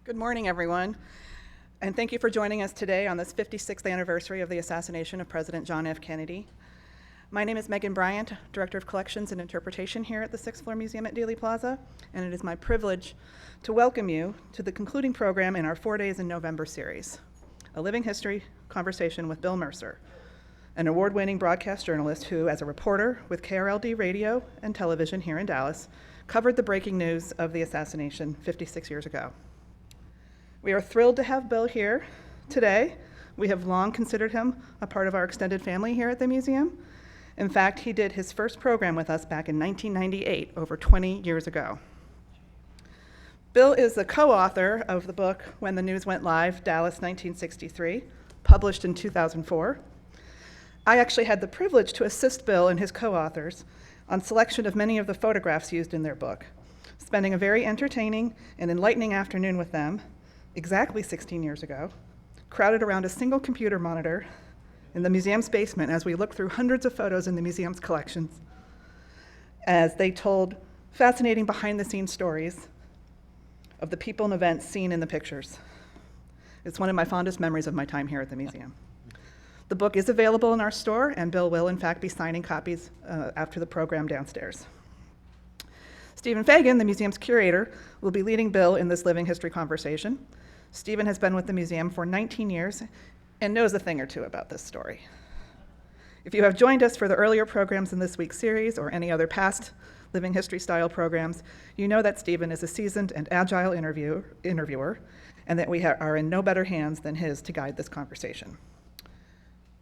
Good morning, everyone, and thank you for joining us today on this 56th anniversary of the assassination of President John F. Kennedy. My name is Megan Bryant, Director of Collections and Interpretation here at the 6th Floor Museum at Dealey Plaza, and it is my privilege to welcome you to the concluding program in our 4 Days in November series, a living history conversation with Bill Mercer, an award-winning broadcast journalist who, as a reporter with KRLD Radio and Television here in Dallas, covered the breaking news of the assassination 56 years ago. We are thrilled to have Bill here today. We have long considered him a part of our extended family here at the museum. In fact, he did his first program with us back in 1998, over 20 years ago. Bill is the co-author of the book When the News Went Live, Dallas 1963, published in 2004. I actually had the privilege to assist Bill and his co-authors on selection of many of the photographs used in their book, spending a very entertaining and enlightening afternoon with them exactly 16 years ago, crowded around a single computer monitor in the museum's basement as we looked through hundreds of photos in the museum's collections, as they told fascinating behind-the-scenes stories of the people and events seen in the pictures. It's one of my fondest memories of my time here at the museum. The book is available in our store, and Bill will, in fact, be signing copies after the program downstairs. Stephen Fagin, the museum's curator, will be leading Bill in this living history conversation. Stephen has been with the museum for 19 years and knows a thing or two about this story. If you have joined us for the earlier programs in this week's series or any other past living history style programs, you know that Stephen is a seasoned and agile interviewer, and that we are in no better hands than his to guide this conversation.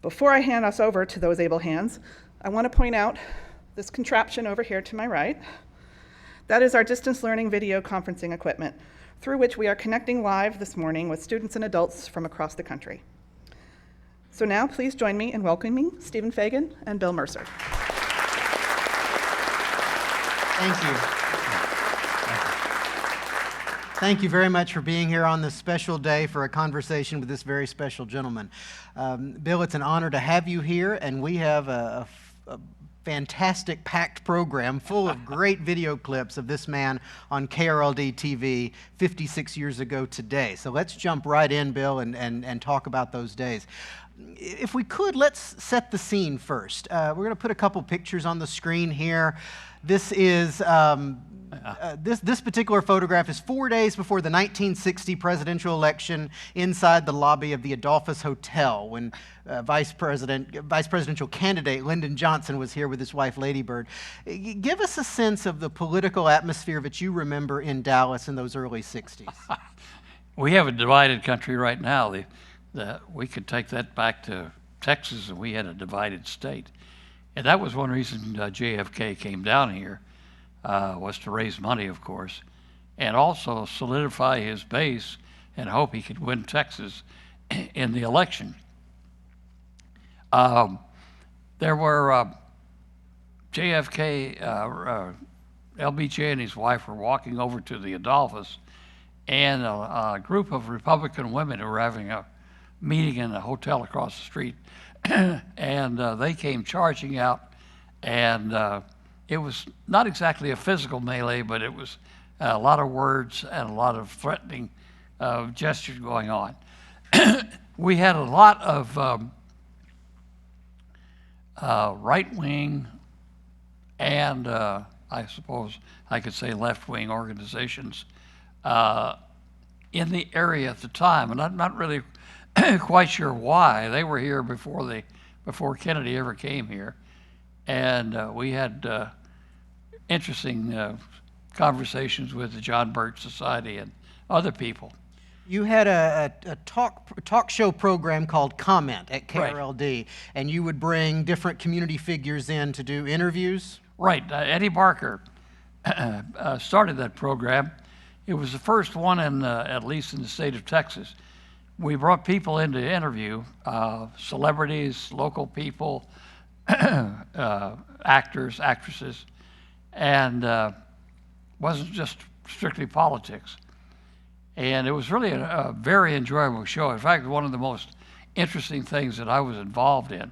Before I hand us over to those able hands, I want to point out this contraption over here to my right. That is our distance learning video conferencing equipment, through which we are connecting live this morning with students and adults from across the country. So now, please join me in welcoming Stephen Fagin and Bill Mercer. Thank you. Thank you very much for being here on this special day for a conversation with this very special gentleman. Bill, it's an honor to have you here, and we have a fantastic packed program full of great video clips of this man on KRLD TV 56 years ago today. So let's jump right in, Bill, and talk about those days. If we could, let's set the scene first. We're going to put a couple pictures on the screen here. This is this particular photograph is 4 days before the 1960 presidential election inside the lobby of the Adolphus Hotel when vice presidential candidate Lyndon Johnson was here with his wife Lady Bird. Give us a sense of the political atmosphere that you remember in Dallas in those early 60s. We have a divided country right now. We could take that back to Texas, and we had a divided state. And that was one reason JFK came down here, was to raise money, of course, and also solidify his base and hope he could win Texas in the election. There were JFK, LBJ and his wife were walking over to the Adolphus, and a group of Republican women who were having a meeting in a hotel across the street, and they came charging out, and it was not exactly a physical melee, but it was a lot of words and a lot of threatening gestures going on. We had a lot of right-wing and I suppose I could say left-wing organizations in the area at the time, and I'm not really quite sure why. They were here before Kennedy ever came here, and we had interesting conversations with the John Birch Society and other people. You had a talk show program called Comment at KRLD, right. And you would bring different community figures in to do interviews? Right. Eddie Barker started that program. It was the first one at least in the state of Texas. We brought people in to interview, celebrities, local people, actors, actresses, and wasn't just strictly politics. And it was really a very enjoyable show. In fact, one of the most interesting things that I was involved in.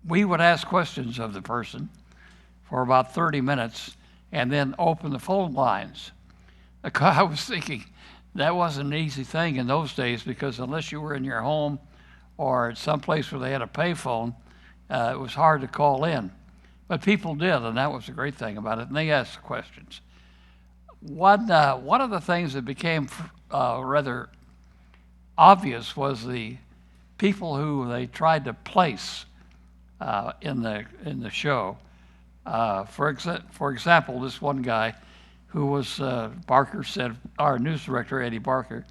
We would ask questions of the person for about 30 minutes and then open the phone lines. I was thinking that wasn't an easy thing in those days, because unless you were in your home or at some place where they had a payphone, it was hard to call in. But people did, and that was the great thing about it, and they asked questions. One of the things that became rather obvious was the people who they tried to place in the show. For example, this one guy who was, Barker said, our news director, Eddie Barker,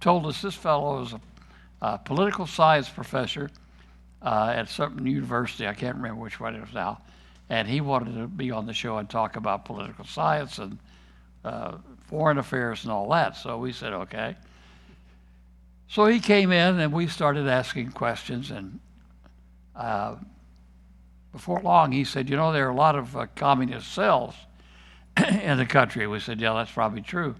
told us this fellow was a political science professor at some university. I can't remember which one it was now. And he wanted to be on the show and talk about political science and foreign affairs and all that. So we said, okay. So he came in and we started asking questions. And before long, he said, you know, there are a lot of communist cells in the country. We said, yeah, that's probably true.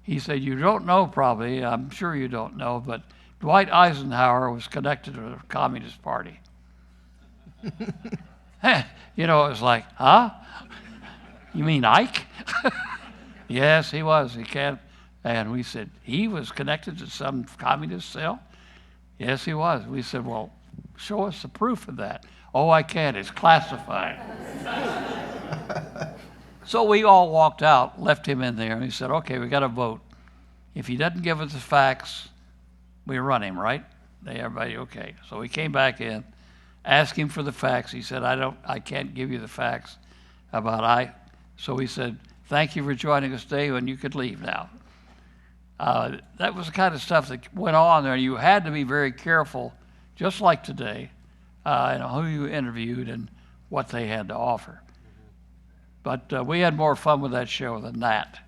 He said, you don't know probably, I'm sure you don't know, but Dwight Eisenhower was connected to the Communist Party. You know, it was like, huh? You mean Ike? Yes, he was. He can't. And we said, he was connected to some communist cell? Yes, he was. We said, well, show us the proof of that. Oh, I can't. It's classified. So we all walked out, left him in there, and he said, okay, we got to vote. If he doesn't give us the facts, we run him, right? Everybody, okay. So we came back in, asked him for the facts. He said, I can't give you the facts about So we said, thank you for joining us today, and you could leave now. That was the kind of stuff that went on there. You had to be very careful, just like today, who you interviewed and what they had to offer. But we had more fun with that show than that.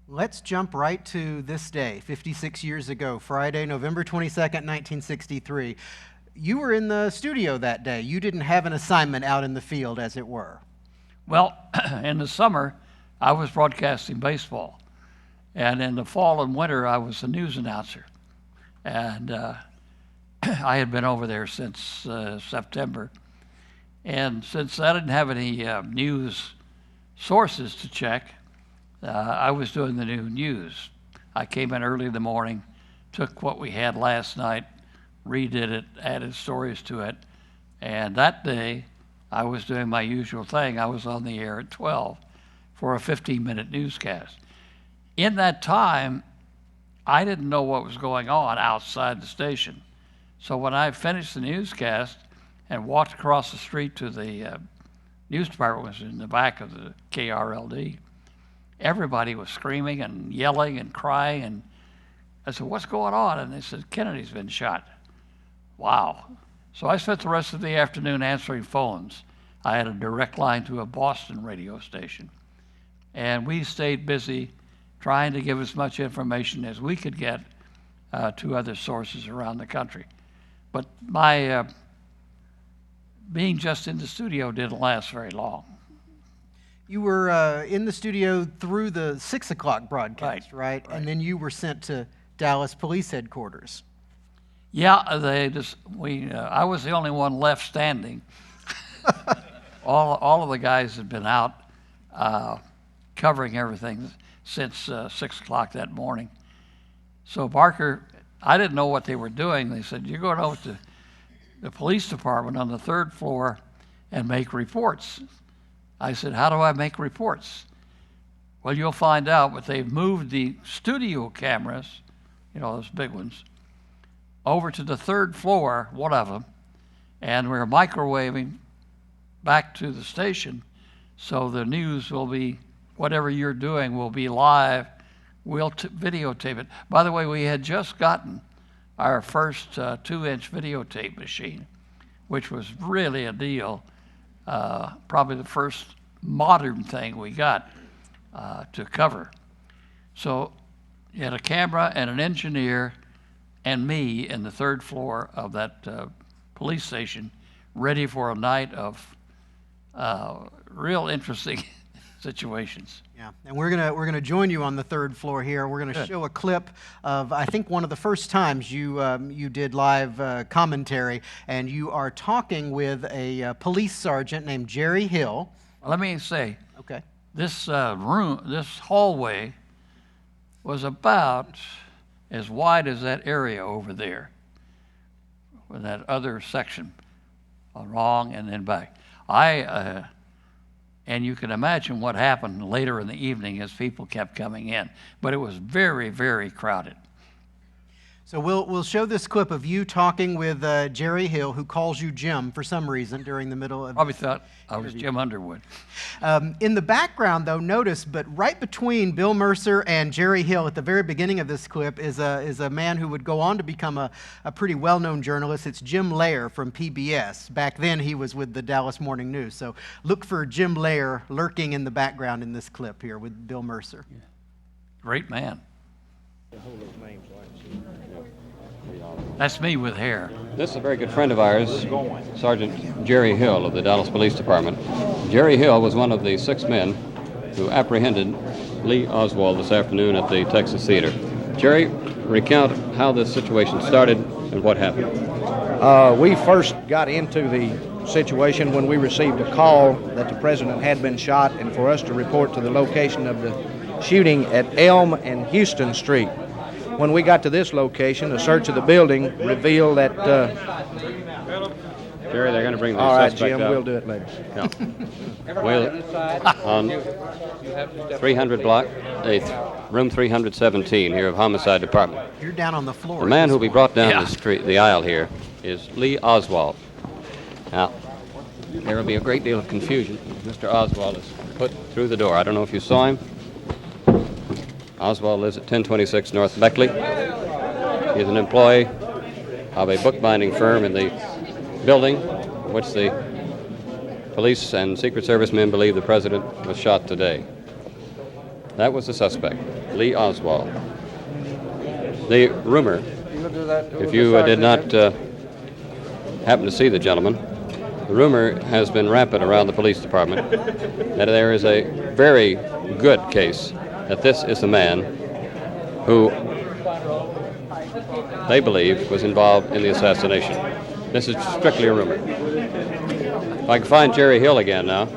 Let's jump right to this day, 56 years ago, Friday, November 22nd, 1963. You were in the studio that day. You didn't have an assignment out in the field, as it were. Well, in the summer, I was broadcasting baseball. And in the fall and winter, I was a news announcer. And I had been over there since September. And since I didn't have any news sources to check, I was doing the new news. I came in early in the morning, took what we had last night, redid it, added stories to it, and that day I was doing my usual thing. I was on the air at 12 for a 15-minute newscast. In that time, I didn't know what was going on outside the station. So when I finished the newscast and walked across the street to the news department, which was in the back of the KRLD, everybody was screaming and yelling and crying. And I said, what's going on? And they said, Kennedy's been shot. Wow. So I spent the rest of the afternoon answering phones. I had a direct line to a Boston radio station. And we stayed busy trying to give as much information as we could get to other sources around the country. But my being just in the studio didn't last very long. You were in the studio through the 6 o'clock broadcast, right? And then you were sent to Dallas Police Headquarters. Yeah, I was the only one left standing. all of the guys had been out covering everything since 6 o'clock that morning. So Barker, I didn't know what they were doing. They said, you're going over to the police department on the 3rd floor and make reports. I said, how do I make reports? Well, you'll find out, but they've moved the studio cameras, you know, those big ones, over to the 3rd floor, one of them, and we're microwaving back to the station, so the news will be, whatever you're doing will be live. We'll videotape it. By the way, we had just gotten our first 2-inch videotape machine, which was really a deal. Probably the first modern thing we got to cover. So you had a camera and an engineer and me in the 3rd floor of that police station, ready for a night of real interesting situations. Yeah, and we're gonna join you on the 3rd floor here. We're gonna show a clip of, I think, one of the first times you did live commentary, and you are talking with a police sergeant named Jerry Hill. Let me say, okay, this hallway was about as wide as that area over there, with that other section, wrong and then back. And you can imagine what happened later in the evening as people kept coming in. But it was very, very crowded. So we'll show this clip of you talking with Jerry Hill, who calls you Jim for some reason during the middle of... Probably thought I was Jim Underwood. In the background, though, notice, but right between Bill Mercer and Jerry Hill at the very beginning of this clip is a man who would go on to become a pretty well-known journalist. It's Jim Lehrer from PBS. Back then, he was with the Dallas Morning News. So look for Jim Lehrer lurking in the background in this clip here with Bill Mercer. Yeah. Great man. That's me with hair. This is a very good friend of ours, Sergeant Jerry Hill of the Dallas Police Department. Jerry Hill was one of the 6 men who apprehended Lee Oswald this afternoon at the Texas Theater. Jerry, recount how this situation started and what happened. We first got into the situation when we received a call that the president had been shot and for us to report to the location of the shooting at Elm and Houston Street. When we got to this location, a search of the building revealed that... Jerry, they're going to bring the all right, suspect Jim, up. we'll do it later. Yeah. On 300 block, room 317 here of Homicide Department. You're down on the floor. The man who will be brought down the aisle here is Lee Oswald. Now, there will be a great deal of confusion. Mr. Oswald is put through the door. I don't know if you saw him. Oswald lives at 1026 North Beckley. He is an employee of a bookbinding firm in the building in which the police and Secret Service men believe the president was shot today. That was the suspect, Lee Oswald. The rumor, if you did not happen to see the gentleman, the rumor has been rampant around the police department that there is a very good case that this is the man who they believe was involved in the assassination. This is strictly a rumor. If I can find Jerry Hill again now.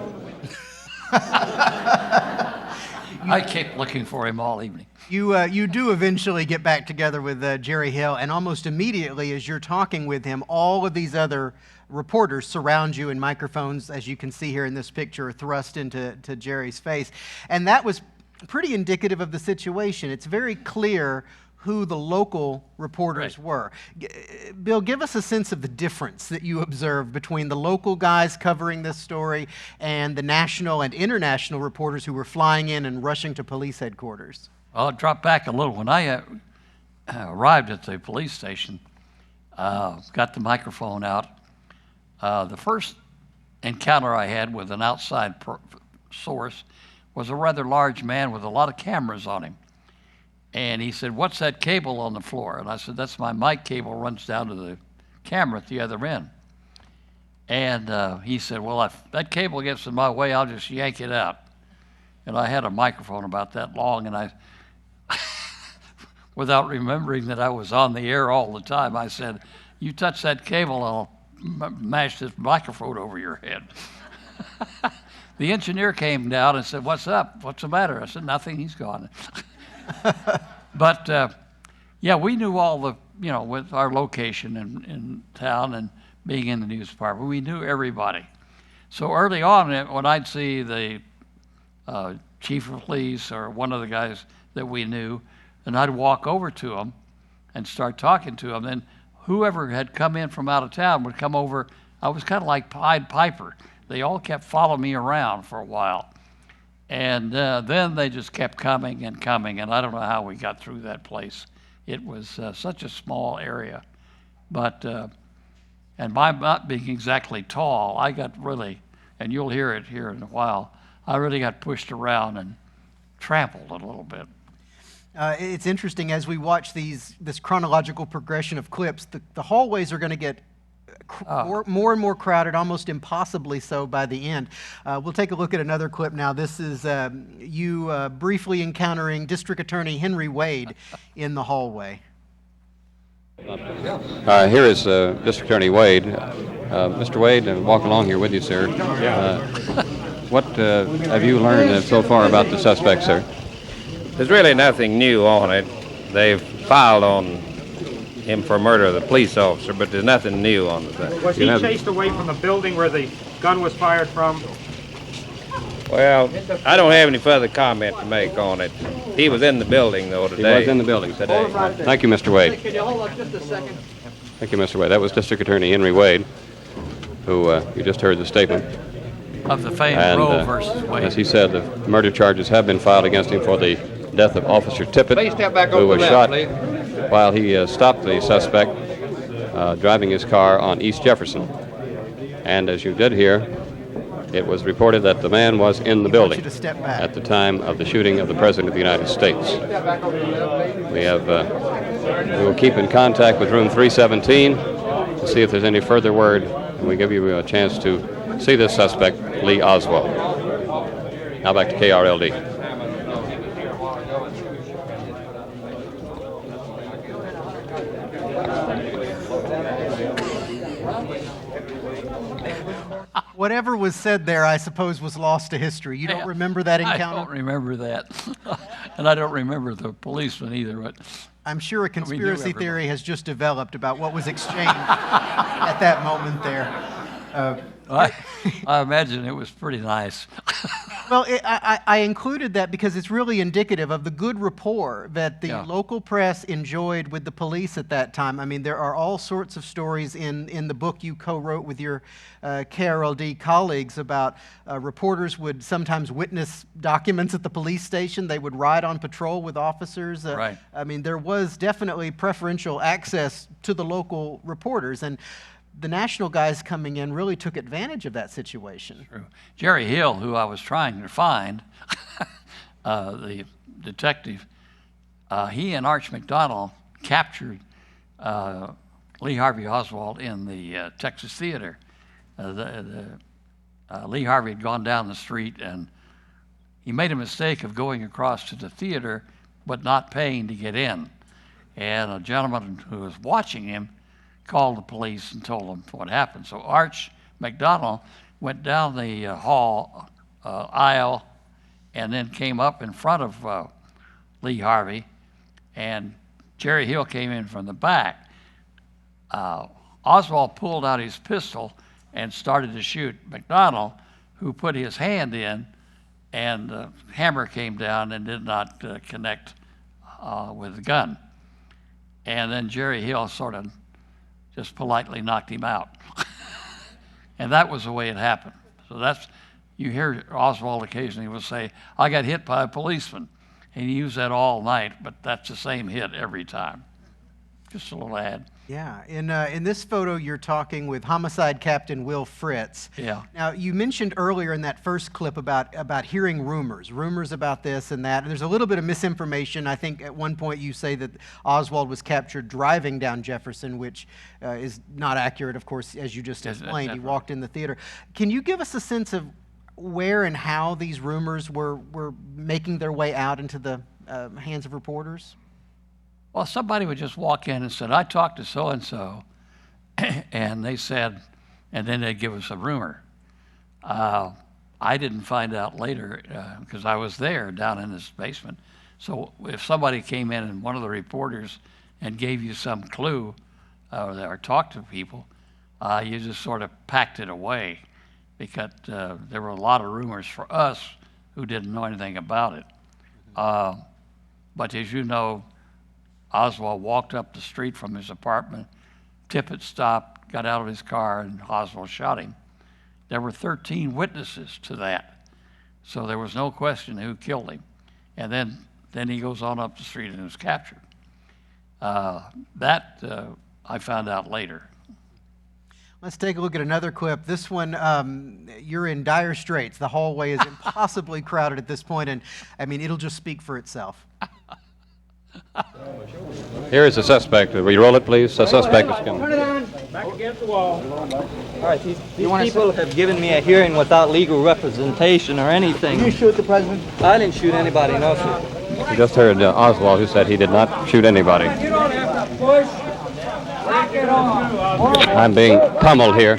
I kept looking for him all evening. You do eventually get back together with Jerry Hill, and almost immediately as you're talking with him, all of these other reporters surround you, and microphones, as you can see here in this picture, are thrust into Jerry's face. And that was pretty indicative of the situation. It's very clear who the local reporters were. Bill, give us a sense of the difference that you observed between the local guys covering this story and the national and international reporters who were flying in and rushing to police headquarters. Well, I'll drop back a little. When I arrived at the police station, got the microphone out, the first encounter I had with an outside source was a rather large man with a lot of cameras on him. And he said, "What's that cable on the floor?" And I said, "That's my mic cable, runs down to the camera at the other end." And he said, "Well, if that cable gets in my way, I'll just yank it out." And I had a microphone about that long, and I, without remembering that I was on the air all the time, I said, "You touch that cable, I'll mash this microphone over your head." The engineer came down and said, "What's up? What's the matter?" I said, "Nothing, he's gone." But yeah, we knew all the, with our location in town and being in the news department, we knew everybody. So early on, when I'd see the chief of police or one of the guys that we knew, and I'd walk over to him and start talking to him, then whoever had come in from out of town would come over. I was kind of like Pied Piper. They all kept following me around for a while. And then they just kept coming, and I don't know how we got through that place. It was such a small area. But, and by not being exactly tall, I got really, and you'll hear it here in a while, I really got pushed around and trampled a little bit. It's interesting, as we watch this chronological progression of clips, the hallways are going to get more and more crowded, almost impossibly so by the end. We'll take a look at another clip now. This is you briefly encountering District Attorney Henry Wade in the hallway. Here is District Attorney Wade. Mr. Wade, walk along here with you, sir. what have you learned so far about the suspect, sir? There's really nothing new on it. They've filed on him for murder of the police officer, but there's nothing new on the thing. Was he chased away from the building where the gun was fired from? Well, I don't have any further comment to make on it. He was in the building, though, today. He was in the building today. Thank you, Mr. Wade. Can you hold up just a second? Thank you, Mr. Wade. That was District Attorney Henry Wade, who you just heard the statement. Of the famed And Roe versus Wade. as he said, the murder charges have been filed against him for the death of Officer Tippit, Please step back who over was the shot left, while he stopped the suspect driving his car on East Jefferson. And as you did hear, it was reported that the man was in the building you to step back. at the time of the shooting of the President of the United States. We will keep in contact with room 317 to see if there's any further word, and we give you a chance to see this suspect, Lee Oswald. Now back to KRLD. Whatever was said there, I suppose, was lost to history. You don't remember that encounter? I don't remember that. And I don't remember the policeman either, but I'm sure a conspiracy everybody. theory has just developed about what was exchanged at that moment there. I imagine it was pretty nice. Well, I included that because it's really indicative of the good rapport that the local press enjoyed with the police at that time. I mean, there are all sorts of stories in the book you co-wrote with your KRLD colleagues about reporters would sometimes witness documents at the police station. They would ride on patrol with officers. Right. I mean, there was definitely preferential access to the local reporters. And the national guys coming in really took advantage of that situation. True. Jerry Hill, who I was trying to find, the detective, he and Arch Mcdonald captured Lee Harvey Oswald in the Texas Theater. Lee Harvey had gone down the street and he made a mistake of going across to the theater but not paying to get in. And a gentleman who was watching him called the police and told them what happened. So Arch McDonald went down the hall aisle and then came up in front of Lee Harvey, and Jerry Hill came in from the back. Oswald pulled out his pistol and started to shoot McDonald, who put his hand in, and the hammer came down and did not connect with the gun. And then Jerry Hill sort of just politely knocked him out. And that was the way it happened. So that's, you hear Oswald occasionally will say, I got hit by a policeman. And he used that all night, but that's the same hit every time. Just a little ad. Yeah, in this photo, you're talking with Homicide Captain Will Fritz. Yeah. Now, you mentioned earlier in that first clip about hearing rumors about this and that. And there's a little bit of misinformation. I think at one point you say that Oswald was captured driving down Jefferson, which is not accurate, of course, as you just explained. He walked in the theater. Can you give us a sense of where and how these rumors were making their way out into the hands of reporters? Well, somebody would just walk in and said, I talked to so-and-so, and they said, and then they'd give us a rumor. I didn't find out later because I was there down in this basement. So if somebody came in and one of the reporters and gave you some clue or talked to people, you just sort of packed it away because there were a lot of rumors for us who didn't know anything about it. But as you know, Oswald walked up the street from his apartment. Tippit stopped, got out of his car, and Oswald shot him. There were 13 witnesses to that, so there was no question who killed him. And then he goes on up the street and is captured. That I found out later. Let's take a look at another clip. This one, you're in dire straits. The hallway is impossibly crowded at this point, and I mean, it'll just speak for itself. Here is the suspect. Will you roll it, please? The suspect is coming. Turn it on. Back against the wall. All right, these people have given me a hearing without legal representation or anything. Did you shoot the president? I didn't shoot anybody, no, sir. You just heard Oswald, who said he did not shoot anybody. You don't have to push. Lock it on. I'm being pummeled here.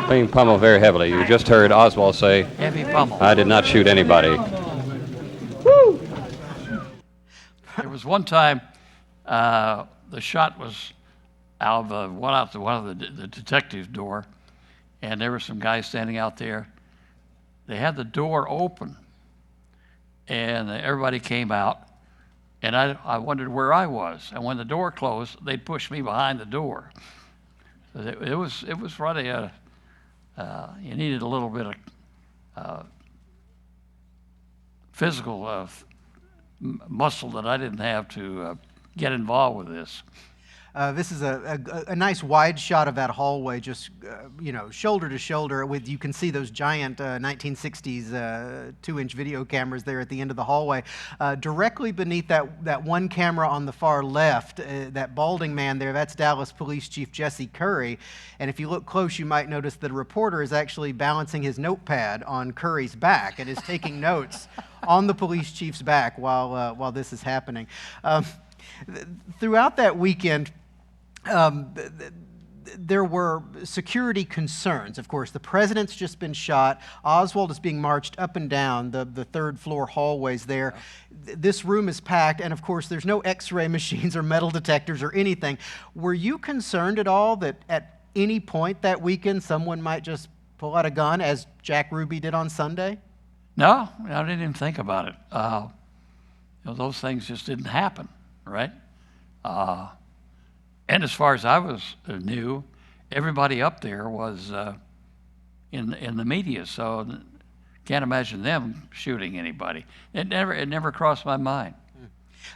being pummeled very heavily. You just heard Oswald say, Heavy pummel. I did not shoot anybody. There was one time the shot was out of one of the detective's door, and there were some guys standing out there. They had the door open, and everybody came out, and I wondered where I was. And when the door closed, they'd push me behind the door. So it was really you needed a little bit of physical muscle that I didn't have to get involved with this. This is a nice wide shot of that hallway, just shoulder to shoulder. With you can see those giant 1960s 2-inch video cameras there at the end of the hallway. Directly beneath that one camera on the far left, that balding man there, that's Dallas Police Chief Jesse Curry. And if you look close, you might notice that a reporter is actually balancing his notepad on Curry's back and is taking notes on the police chief's back while this is happening. Throughout that weekend, there were security concerns. Of course, the president's just been shot. Oswald is being marched up and down the third floor hallways there. This room is packed, and of course, there's no x-ray machines or metal detectors or anything. Were you concerned at all that at any point that weekend someone might just pull out a gun, as Jack Ruby did on Sunday? No, I didn't even think about it. Those things just didn't happen, right? And as far as I knew, everybody up there was in the media, so can't imagine them shooting anybody. It never crossed my mind.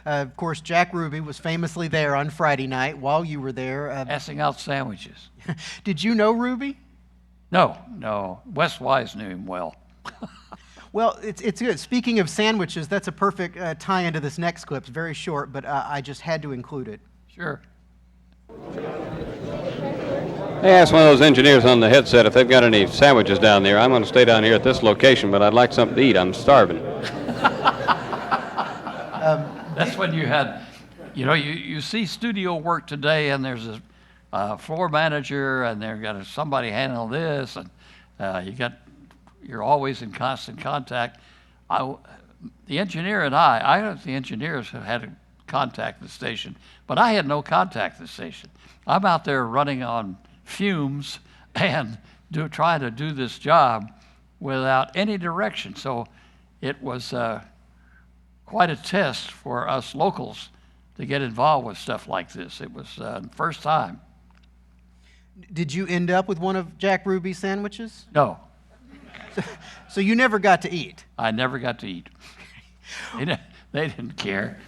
Of course, Jack Ruby was famously there on Friday night while you were there. Passing out sandwiches. Did you know Ruby? No. Wes Wise knew him well. Well, it's good. Speaking of sandwiches, that's a perfect tie into this next clip. It's very short, but I just had to include it. Sure. They asked one of those engineers on the headset if they've got any sandwiches down there. I'm going to stay down here at this location, but I'd like something to eat. I'm starving. That's when you had, you see studio work today, and there's a floor manager, and they've got somebody handle this, and you're always in constant contact. The engineer and the engineers have had to contact the station, but I had no contact the station. I'm out there running on fumes and trying to do this job without any direction. So it was quite a test for us locals to get involved with stuff like this. It was the first time. Did you end up with one of Jack Ruby's sandwiches? No. So you never got to eat? I never got to eat. They didn't care.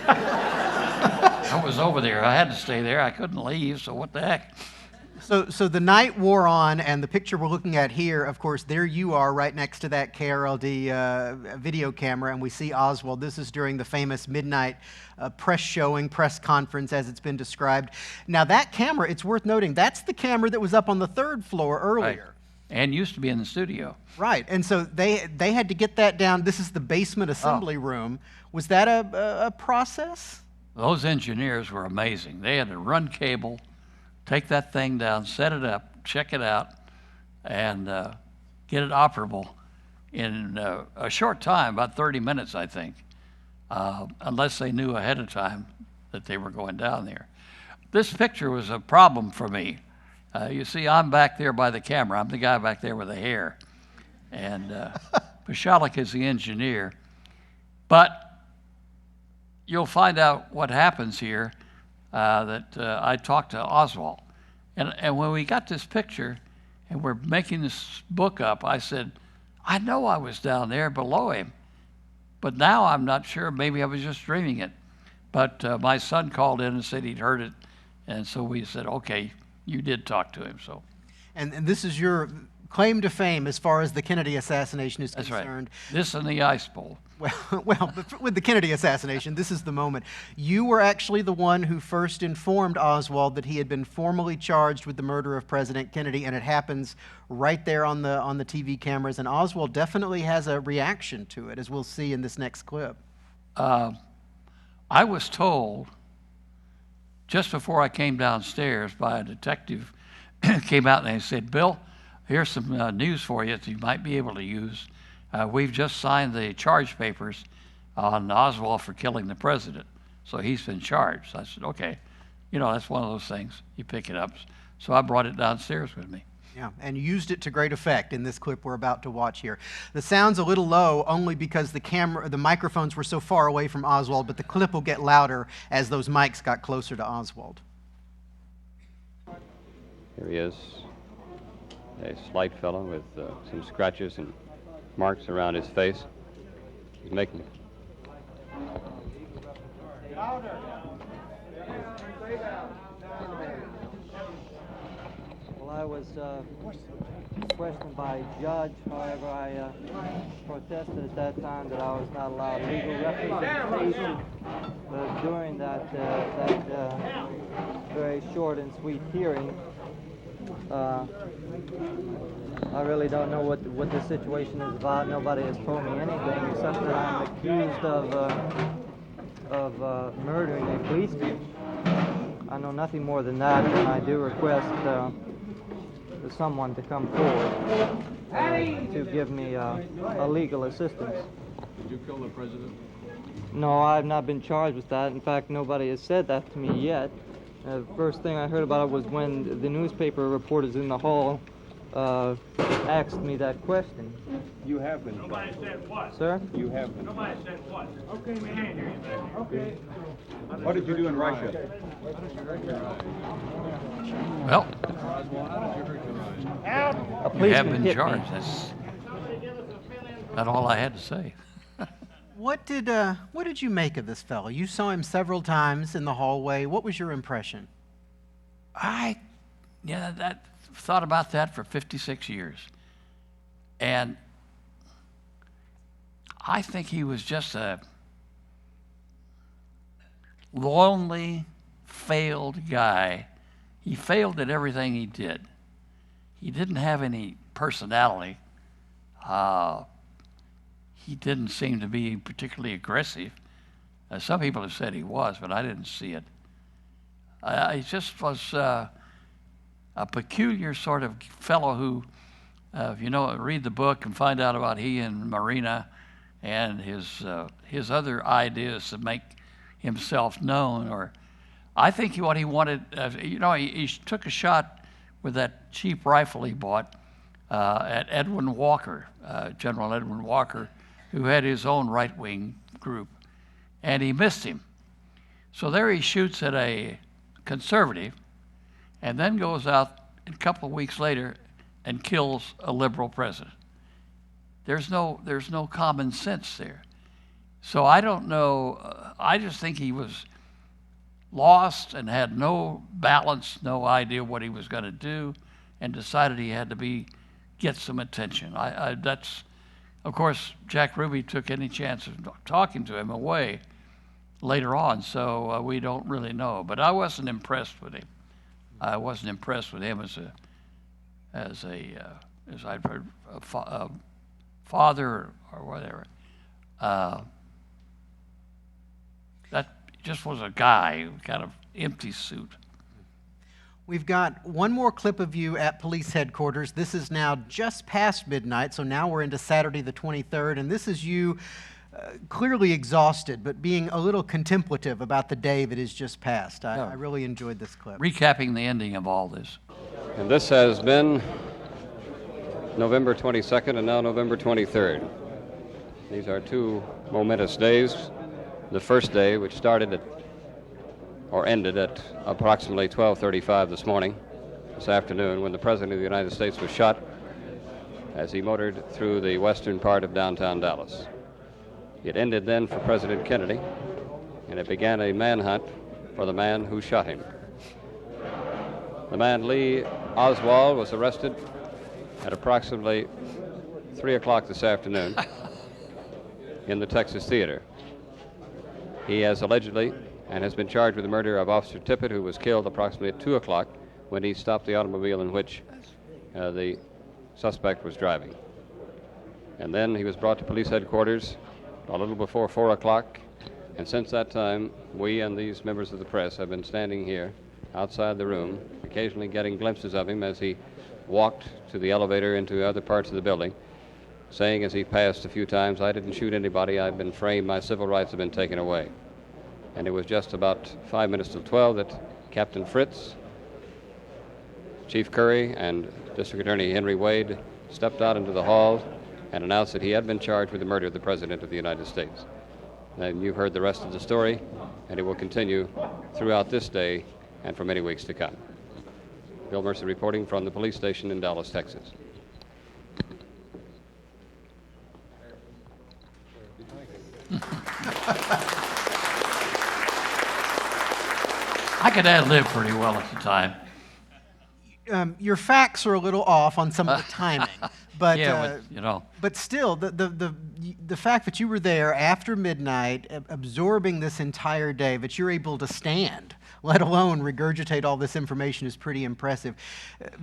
I was over there. I had to stay there. I couldn't leave, so what the heck? So the night wore on, and the picture we're looking at here, of course, there you are right next to that KRLD video camera, and we see Oswald. This is during the famous midnight press conference, as it's been described. Now, that camera, it's worth noting, that's the camera that was up on the third floor earlier. Right. And used to be in the studio. Right, and so they had to get that down. This is the basement assembly room. Was that a process? Those engineers were amazing. They had to run cable, take that thing down, set it up, check it out, and get it operable in a short time, about 30 minutes, I think, unless they knew ahead of time that they were going down there. This picture was a problem for me. You see, I'm back there by the camera. I'm the guy back there with the hair. And Pashalik is the engineer. But you'll find out what happens here that I talked to Oswald. And when we got this picture and we're making this book up, I said, I know I was down there below him, but now I'm not sure. Maybe I was just dreaming it. But my son called in and said he'd heard it. And so we said, okay, you did talk to him. So, and this is your claim to fame as far as the Kennedy assassination is concerned. That's right. This and the Ice Bowl. Well, with the Kennedy assassination, this is the moment. You were actually the one who first informed Oswald that he had been formally charged with the murder of President Kennedy, and it happens right there on the TV cameras. And Oswald definitely has a reaction to it, as we'll see in this next clip. I was told just before I came downstairs by a detective came out and they said, Bill, here's some news for you that you might be able to use. We've just signed the charge papers on Oswald for killing the president. So he's been charged. I said, okay. You know, that's one of those things. You pick it up. So I brought it downstairs with me. Yeah, and used it to great effect in this clip we're about to watch here. The sound's a little low only because the microphones were so far away from Oswald, but the clip will get louder as those mics got closer to Oswald. Here he is, a slight fellow with some scratches and marks around his face. He's making Well, I was questioned by a judge. However, I protested at that time that I was not allowed legal representation. But during that very short and sweet hearing, I really don't know what the situation is about. Nobody has told me anything except that I'm accused of murdering a policeman. I know nothing more than that, and I do request for someone to come forward to give me a legal assistance. Did you kill the president? No, I've not been charged with that. In fact, nobody has said that to me yet. The first thing I heard about it was when the newspaper reporters in the hall asked me that question. You have been. Nobody said what? Sir? You have been. Nobody said what? Okay, we can't hear you. Okay. What did you do in Russia? Well, A you policeman have been hit me. charged. That's all I had to say. What did you make of this fellow? You saw him several times in the hallway. What was your impression? Thought about that for 56 years. And I think he was just a lonely, failed guy. He failed at everything he did. He didn't have any personality. He didn't seem to be particularly aggressive. Some people have said he was, but I didn't see it. He just was a peculiar sort of fellow who, if you know, read the book and find out about he and Marina and his other ideas to make himself known. Or I think what he wanted, he took a shot with that cheap rifle he bought at Edwin Walker, General Edwin Walker, who had his own right-wing group, and he missed him. So there he shoots at a conservative, and then goes out a couple of weeks later and kills a liberal president. There's no common sense there. So I don't know. I just think he was lost and had no balance, no idea what he was going to do, and decided he had to get some attention. That's, of course, Jack Ruby took any chance of talking to him away later on, so we don't really know. But I wasn't impressed with him. I wasn't impressed with him as I've heard, a father or whatever. That just was a guy, kind of empty suit. We've got one more clip of you at police headquarters. This is now just past midnight, so now we're into Saturday the 23rd, and this is you clearly exhausted, but being a little contemplative about the day that is just passed. I really enjoyed this clip. Recapping the ending of all this. And this has been November 22nd and now November 23rd. These are two momentous days. The first day, which started ended at approximately 12:35 this afternoon, when the President of the United States was shot as he motored through the western part of downtown Dallas. It ended then for President Kennedy, and it began a manhunt for the man who shot him. The man Lee Oswald was arrested at approximately 3 o'clock this afternoon in the Texas Theater. He has allegedly and has been charged with the murder of Officer Tippit, who was killed approximately at 2 o'clock when he stopped the automobile in which the suspect was driving. And then he was brought to police headquarters a little before 4 o'clock, and since that time, we and these members of the press have been standing here outside the room, occasionally getting glimpses of him as he walked to the elevator into other parts of the building, saying as he passed a few times, "I didn't shoot anybody, I've been framed, my civil rights have been taken away." And it was just about 5 minutes till 12 that Captain Fritz, Chief Curry, and District Attorney Henry Wade stepped out into the hall and announced that he had been charged with the murder of the President of the United States. And you've heard the rest of the story, and it will continue throughout this day and for many weeks to come. Bill Mercer reporting from the police station in Dallas, Texas. I could ad-lib pretty well at the time. Your facts are a little off on some of the timing, but Yeah, but, you know. But still, the fact that you were there after midnight, absorbing this entire day, that you're able to stand, let alone regurgitate all this information, is pretty impressive.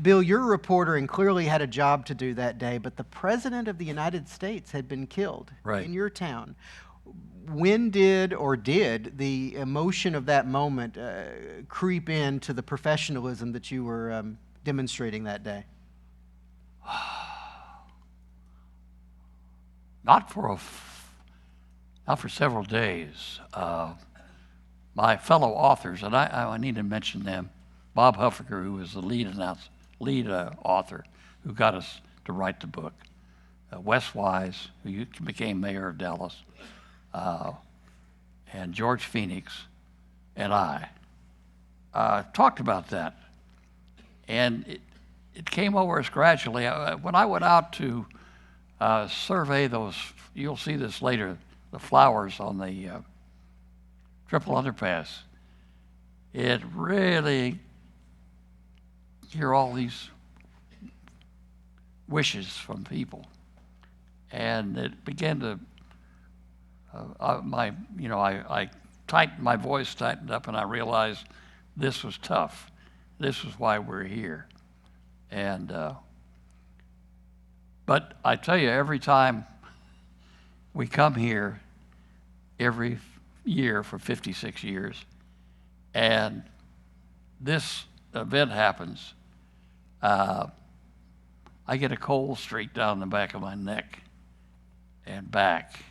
Bill, you're a reporter and clearly had a job to do that day, but the President of the United States had been killed in your town. When did the emotion of that moment creep into the professionalism that you were demonstrating that day? Not for several days. My fellow authors, and I need to mention them, Bob Huffaker, who was the lead author who got us to write the book, Wes Wise, who became mayor of Dallas, and George Phoenix, and I talked about that. And it came over us gradually. When I went out to survey those, you'll see this later, the flowers on the triple underpass, it really, hear all these wishes from people. And it began to, my voice tightened up, and I realized this was tough. This is why we're here. And, but I tell you, every time we come here, every year for 56 years, and this event happens, I get a cold streak down the back of my neck and back.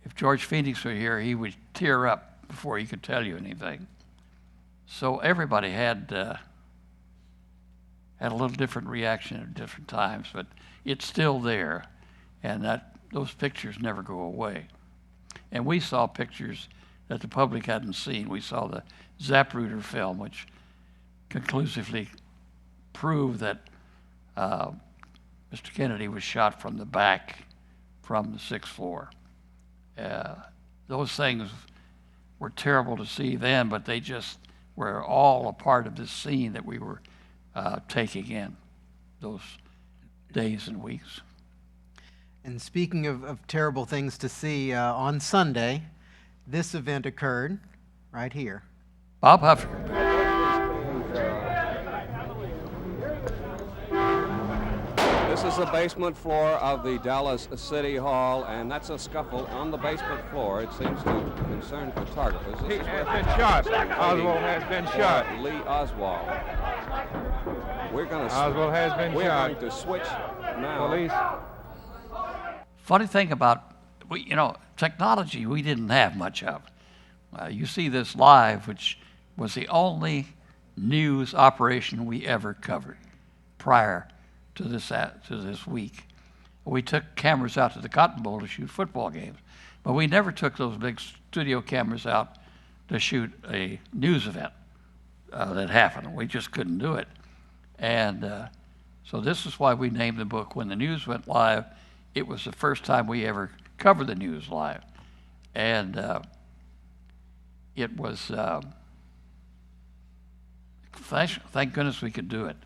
If George Phoenix were here, he would tear up before he could tell you anything. So everybody had a little different reaction at different times, but it's still there, and those pictures never go away. And we saw pictures that the public hadn't seen. We saw the Zapruder film, which conclusively proved that Mr. Kennedy was shot from the back from the 6th floor. Those things were terrible to see then, but they just were all a part of this scene that we were taking in those days and weeks. And speaking of terrible things to see, on Sunday, this event occurred right here. Bob Huffaker. This is the basement floor of the Dallas City Hall, and that's a scuffle on the basement floor. It seems to concern photographers. He has been shot. Oswald has been shot. Lee Oswald. Oswald has been we're shot. going to switch now. Police. Funny thing about, technology we didn't have much of. You see this live, which was the only news operation we ever covered prior to this week. We took cameras out to the Cotton Bowl to shoot football games, but we never took those big studio cameras out to shoot a news event that happened. We just couldn't do it. And so this is why we named the book When the News Went Live. It was the first time we ever covered the news live. And it was, thank goodness we could do it.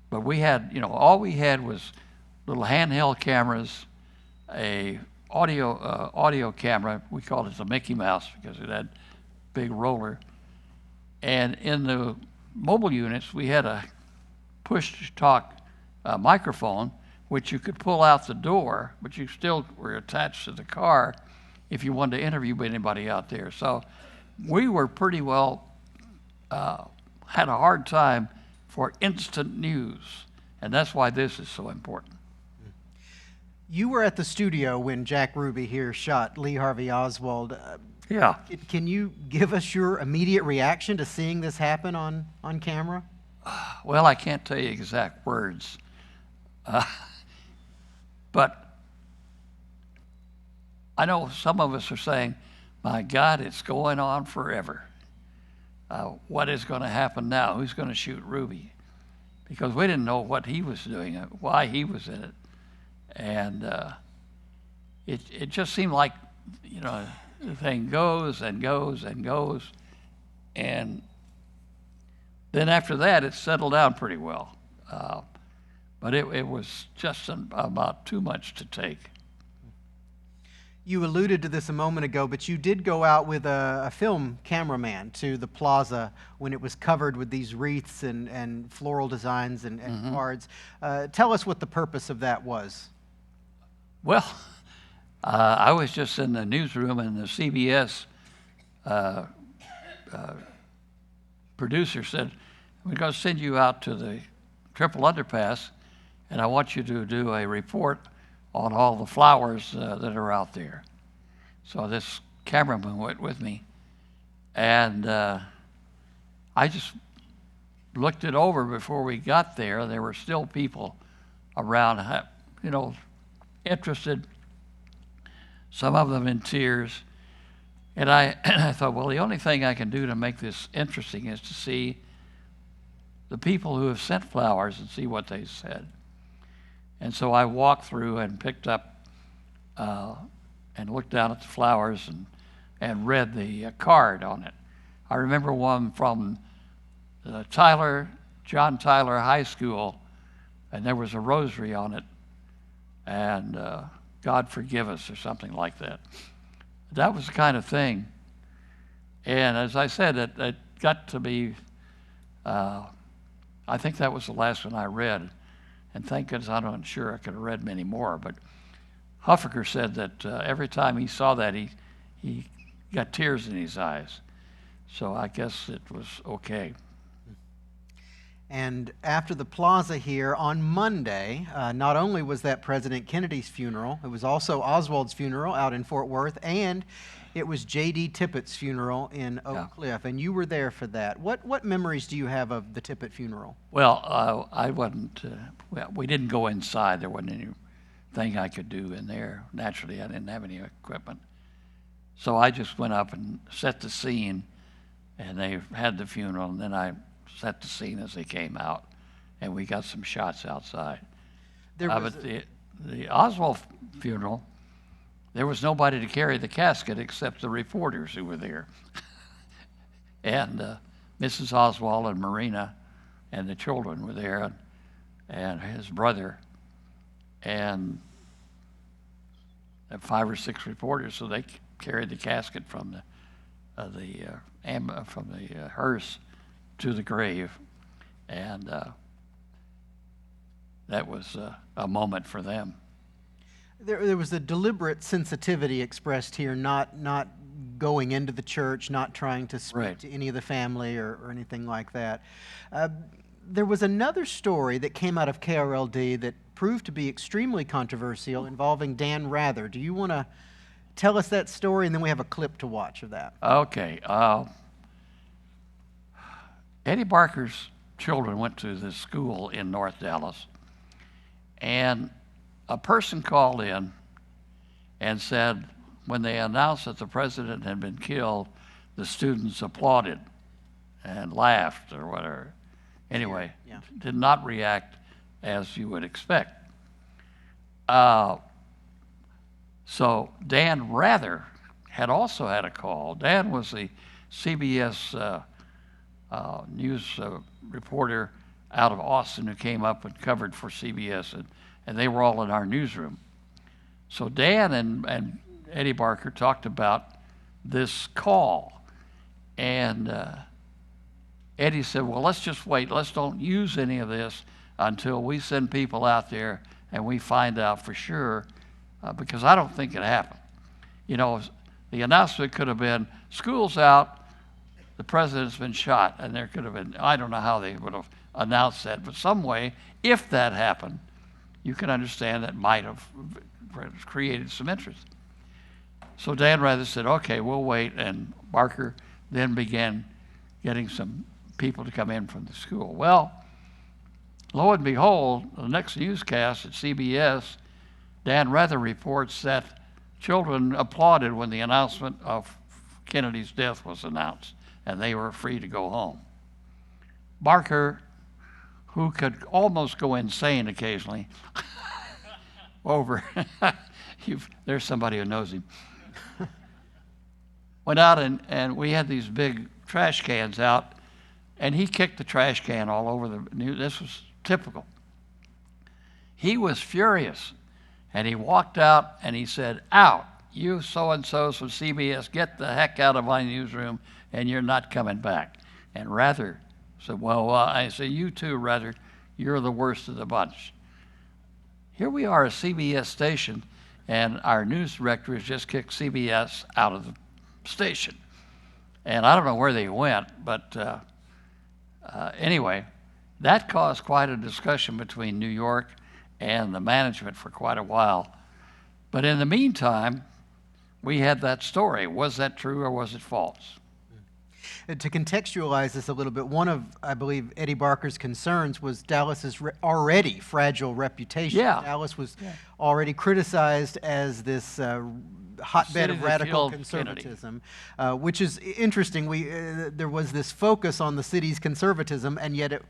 But we had, all we had was little handheld cameras, a audio camera. We called it the Mickey Mouse because it had big roller. And in the mobile units, we had a push-to-talk microphone, which you could pull out the door, but you still were attached to the car if you wanted to interview anybody out there. So we were pretty well had a hard time for instant news, and that's why this is so important. You were at the studio when Jack Ruby here shot Lee Harvey Oswald. Yeah. Can you give us your immediate reaction to seeing this happen on camera? Well, I can't tell you exact words, but I know some of us are saying, my God, it's going on forever. What is going to happen now? Who's going to shoot Ruby? Because we didn't know what he was doing, why he was in it. And it just seemed like, the thing goes and goes and goes. And then after that, it settled down pretty well. But it was just about too much to take. You alluded to this a moment ago, but you did go out with a film cameraman to the plaza when it was covered with these wreaths and floral designs and cards. Tell us what the purpose of that was. Well, I was just in the newsroom, and the CBS producer said, we're going to send you out to the Triple Underpass, and I want you to do a report on all the flowers that are out there. So this cameraman went with me, and I just looked it over before we got there. There were still people around, interested, some of them in tears. And I thought, well, the only thing I can do to make this interesting is to see the people who have sent flowers and see what they said. And so I walked through and picked up and looked down at the flowers and read the card on it. I remember one from John Tyler High School, and there was a rosary on it, and God forgive us, or something like that. That was the kind of thing. And as I said, it got to be, I think that was the last one I read. And thank goodness I'm not sure I could have read many more. But Huffaker said that every time he saw that, he got tears in his eyes. So I guess it was okay. And after the plaza here on Monday, not only was that President Kennedy's funeral, it was also Oswald's funeral out in Fort Worth, and it was J.D. Tippit's funeral in Oak Cliff, and you were there for that. What memories do you have of the Tippit funeral? Well, I wasn't, we didn't go inside. There wasn't anything I could do in there. Naturally, I didn't have any equipment. So I just went up and set the scene, and they had the funeral, and then I set the scene as they came out, and we got some shots outside. But the Oswald funeral, there was nobody to carry the casket except the reporters who were there. And Mrs. Oswald and Marina and the children were there, and his brother, and 5 or 6 reporters, so they carried the casket from the hearse to the grave, and that was a moment for them. There was a deliberate sensitivity expressed here, not going into the church, not trying to speak to any of the family or anything like that. There was another story that came out of KRLD that proved to be extremely controversial involving Dan Rather. Do you want to tell us that story, and then we have a clip to watch of that? Okay. Eddie Barker's children went to this school in North Dallas, and a person called in and said when they announced that the president had been killed, the students applauded and laughed or whatever. Anyway, did not react as you would expect. So Dan Rather had also had a call. Dan was the CBS news reporter out of Austin who came up and covered for CBS, and they were all in our newsroom. So Dan and Eddie Barker talked about this call, and Eddie said, well, let's just wait. Let's don't use any of this until we send people out there and we find out for sure, because I don't think it happened. The announcement could have been, school's out, the president's been shot, and there could have been, I don't know how they would have announced that, but some way, if that happened, you can understand that might have created some interest. So Dan Rather said, okay, we'll wait, and Barker then began getting some people to come in from the school. Well, lo and behold, the next newscast at CBS, Dan Rather reports that children applauded when the announcement of Kennedy's death was announced, and they were free to go home. Barker, who could almost go insane occasionally, there's somebody who knows him, went out and we had these big trash cans out, and he kicked the trash can all over the news. This was typical. He was furious, and he walked out and he said, "Out, you so-and-sos from CBS, get the heck out of my newsroom, and you're not coming back." And Rather said, well, I say, you too, Rather, you're the worst of the bunch. Here we are, a CBS station, and our news director has just kicked CBS out of the station. And I don't know where they went, but anyway, that caused quite a discussion between New York and the management for quite a while. But in the meantime, we had that story. Was that true or was it false? To contextualize this a little bit, one of, I believe, Eddie Barker's concerns was Dallas's already fragile reputation. Yeah. Dallas was already criticized as this hotbed of radical conservatism, which is interesting. There was this focus on the city's conservatism, and yet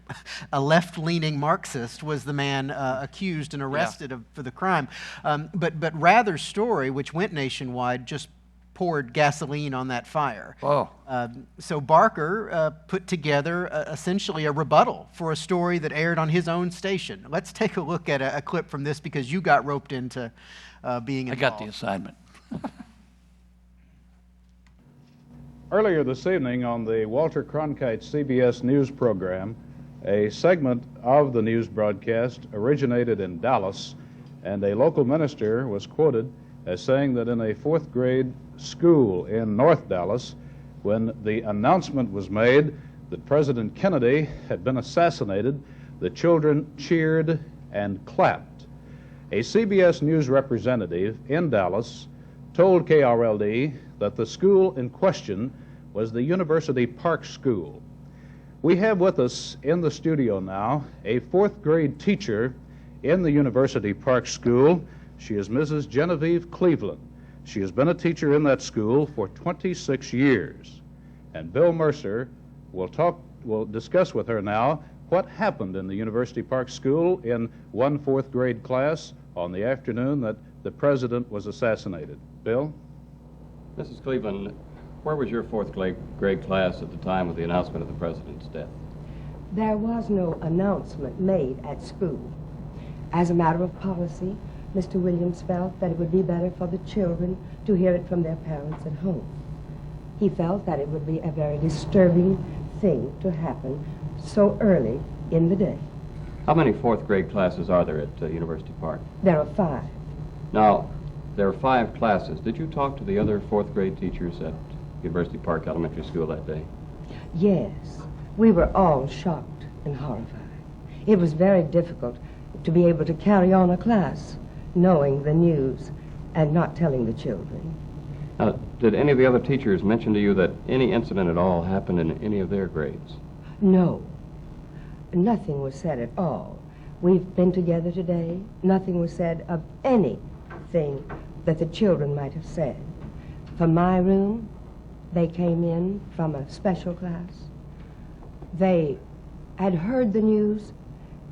a left-leaning Marxist was the man accused and arrested for the crime. But Rather's story, which went nationwide, just poured gasoline on that fire. Oh. So Barker put together essentially a rebuttal for a story that aired on his own station. Let's take a look at a clip from this, because you got roped into being involved. I got the assignment. Earlier this evening on the Walter Cronkite CBS News program, a segment of the news broadcast originated in Dallas, and a local minister was quoted as saying that in a fourth grade school in North Dallas, when the announcement was made that President Kennedy had been assassinated, the children cheered and clapped. A CBS News representative in Dallas told KRLD that the school in question was the University Park School. We have with us in the studio now a fourth grade teacher in the University Park School. She is Mrs. Genevieve Cleveland. She has been a teacher in that school for 26 years. And Bill Mercer will discuss with her now what happened in the University Park School in one fourth grade class on the afternoon that the president was assassinated. Bill? Mrs. Cleveland, where was your fourth grade class at the time of the announcement of the president's death? There was no announcement made at school. As a matter of policy, Mr. Williams felt that it would be better for the children to hear it from their parents at home. He felt that it would be a very disturbing thing to happen so early in the day. How many fourth grade classes are there at University Park? There are 5. Now, there are 5 classes. Did you talk to the other fourth grade teachers at University Park Elementary School that day? Yes. We were all shocked and horrified. It was very difficult to be able to carry on a class knowing the news and not telling the children. Now, did any of the other teachers mention to you that any incident at all happened in any of their grades? No. Nothing was said at all. We've been together today. Nothing was said of anything that the children might have said. From my room, they came in from a special class. They had heard the news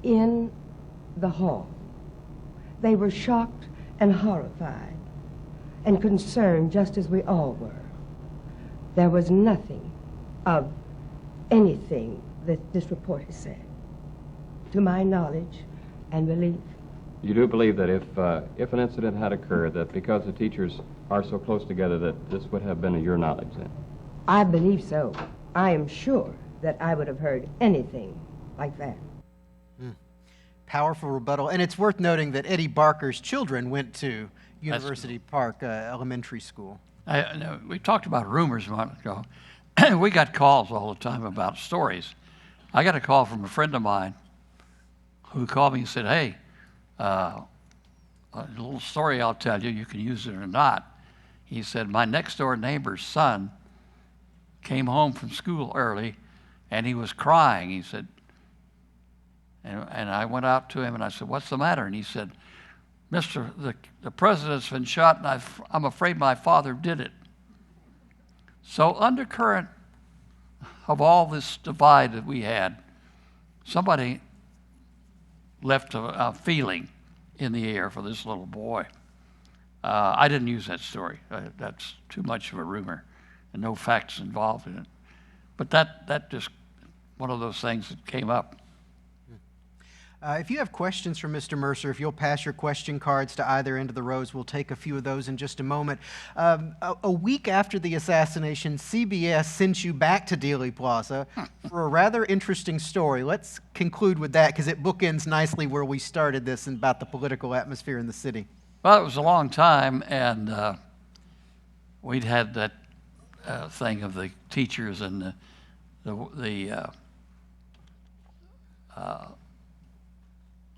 in the hall. They were shocked and horrified and concerned just as we all were. There was nothing of anything that this report has said, to my knowledge and belief. You do believe that if an incident had occurred, that because the teachers are so close together, that this would have been of your knowledge then? I believe so. I am sure that I would have heard anything like that. Powerful rebuttal. And it's worth noting that Eddie Barker's children went to University Park Elementary School. We talked about rumors a moment ago. we got calls all the time about stories. I got a call from a friend of mine who called me and said, hey, a little story I'll tell you, you can use it or not. He said, my next door neighbor's son came home from school early and he was crying. He said, and I went out to him and I said, what's the matter? And he said, Mister, the president's been shot and I'm afraid my father did it. So undercurrent of all this divide that we had, somebody left a feeling in the air for this little boy. I didn't use that story. That's too much of a rumor and no facts involved in it. But that just one of those things that came up. If you have questions for Mr. Mercer, if you'll pass your question cards to either end of the rows, we'll take a few of those in just a moment. A week after the assassination, CBS sent you back to Dealey Plaza for a rather interesting story. Let's conclude with that because it bookends nicely where we started this and about the political atmosphere in the city. Well, it was a long time, and we'd had that thing of the teachers and the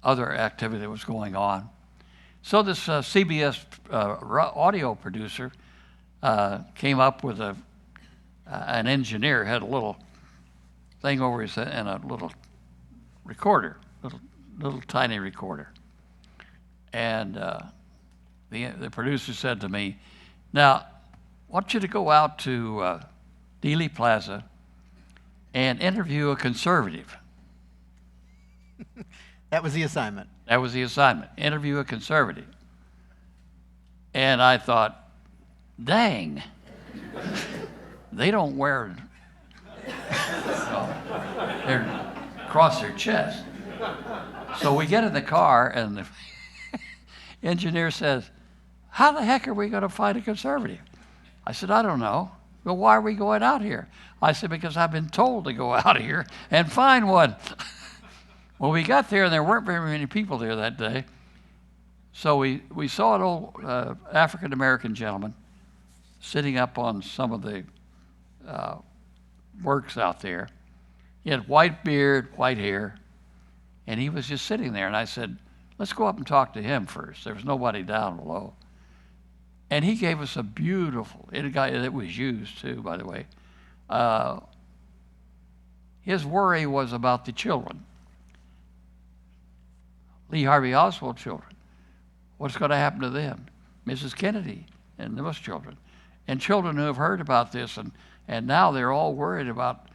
other activity that was going on. So this CBS audio producer came up with an engineer, had a little thing over his head and a little recorder, little tiny recorder. And the producer said to me, now, I want you to go out to Dealey Plaza and interview a conservative. That was the assignment. That was the assignment. Interview a conservative. And I thought, dang, they don't wear their across their chest. So we get in the car and the engineer says, how the heck are we going to find a conservative? I said, I don't know. Well, why are we going out here? I said, because I've been told to go out here and find one. Well, we got there, and there weren't very many people there that day. So we saw an old African-American gentleman sitting up on some of the works out there. He had white beard, white hair, and he was just sitting there. And I said, let's go up and talk to him first. There was nobody down below. And he gave us a beautiful, it was used too, by the way. His worry was about the children. Lee Harvey Oswald children. What's going to happen to them? Mrs. Kennedy and those children. And children who have heard about this, and now they're all worried about,